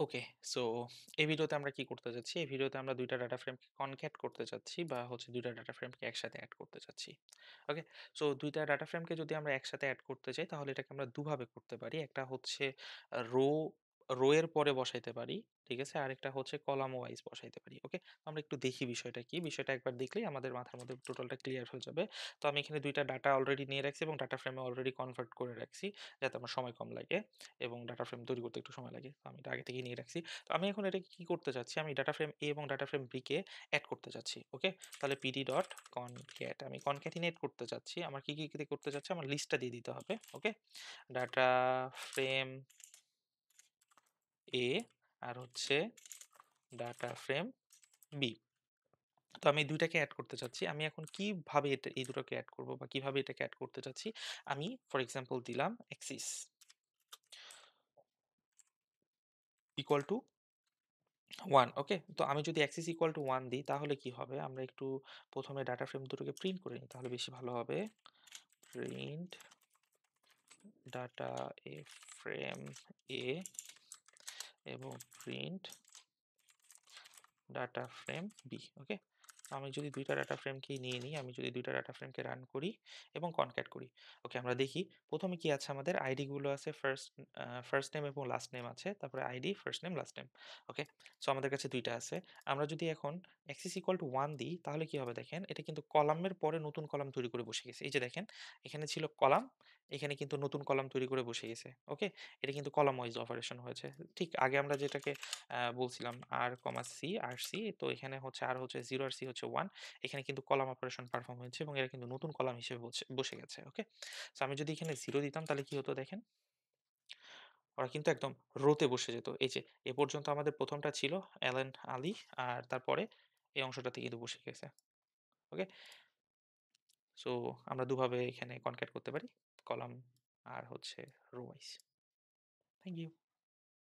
ওকে, so এই ভিডিওতে আমরা কি করতে যাচ্ছি? এই ভিডিওতে আমরা ২ টা ডাটা ফ্রেমকে কনক্যাট করতে চাচ্ছি বা হচ্ছে ২ টা ডাটা ফ্রেমকে একসাথে এড করতে চাচ্ছি। ওকে? সো ২ টা ডাটা ফ্রেমকে যদি আমরা একসাথে এড করতে চাই তাহলে এটাকে আমরা দুভাবে করতে পারি। একটা হচ্ছে রো রো এর পরে বসাইতে পারি। ঠিক আছে? আরেকটা হচ্ছে কলাম ওয়াইজ বসাইতে পারি। ওকে? আমরা একটু দেখি বিষয়টা কি? বিষয়টা একবার দেখলেই আমাদের মাথার মধ্যে টোটালটা ক্লিয়ার হয়ে যাবে। তো আমি এখানে ২ টা ডাটা অলরেডি নিয়ে রাখছি এবং ডাটা ফ্রেমে অলরেডি কনভার্ট করে রাখছি যাতে আমার সময় কম লাগে। এবং ডাটা ফ্রেম তৈরি করতে একটু সময় লাগে। তো আমি এটা আগে থেকেই নিয়ে রাখছি। তো আমি এখন এটাকে কি করতে চাচ্ছি? আমি ডাটা ফ্রেম A এবং ডাটা ফ্রেম B কে এড করতে চাচ্ছি। ওকে? তাহলে pd.concat আমি concatenate করতে চাচ্ছি। আমার কি দিয়ে করতে চাচ্ছি? আমার লিস্টটা দিয়ে দিতে হবে। ওকে? ডাটা ফ্রেম A আর হচ্ছে ডাটা ফ্রেম B। তো আমি ২ টাকে এড করতে চাচ্ছি। আমি এখন কিভাবে এই দুটোকে এড করব বা কিভাবে এটাকে এড করতে চাচ্ছি? আমি ফর এক্সাম্পল দিলাম axis equal to 1 ওকে? তো আমি যদি axis equal to 1 দিই তাহলে কি হবে? আমরা একটু ১ম এ ডাটা ফ্রেম দুটোকে প্রিন্ট করে নিই তাহলে বেশি ভালো হবে। Print data A frame A এবং প্রিন্ট ডাটা ফ্রেম B ওকে? আমি যদি ২ টা ডাটা ফ্রেমকেই নিয়ে নিই, আমি যদি ২ টা ডাটা ফ্রেমকে রান করি এবং কনক্যাট করি। ওকে আমরা দেখি ১ম এ কি আছে আমাদের আইডি গুলো আছে ফার্স্ট নেম এবং লাস্ট নেম আছে। তারপরে ID, first name, last name. Okay? So আমাদের কাছে ২ টা আছে। আমরা যদি এখন অ্যাক্সিস ইকুয়াল টু 1 দিই তাহলে কি হবে দেখেন, এটা কিন্তু কলামের পরে নতুন কলাম তৈরি করে বসে গেছে। এই যে দেখেন, এখানে ছিল কলাম, এখানে কিন্তু নতুন কলাম তৈরি করে বসে গেছে। ওকে? এটা কিন্তু কলাম ওয়াইজ অপারেশন হয়েছে। ঠিক আগে আমরা যেটাকে বলছিলাম আর কমা সি আর সি তো এখানে হচ্ছে আর হচ্ছে 0 আর সি হচ্ছে 1 এখানে কিন্তু কলাম অপারেশন পারফর্ম হয়েছে এবং এরা কিন্তু নতুন কলাম হিসেবে বসে গেছে ওকে সো আমি যদি এখানে 0 দিতাম তাহলে কি হতো দেখেন ওরা কিন্তু একদম রোতে বসে যেত এই যে এ পর্যন্ত আমাদের প্রথমটা ছিল অ্যালেন আলী আর তারপরে এই অংশটাতে কিন্তু বসে গেছে ওকে সো আমরা দুভাবে এখানে কনক্যাট করতে পারি কলাম আর হচ্ছে রো ওয়াইজ থ্যাংক ইউ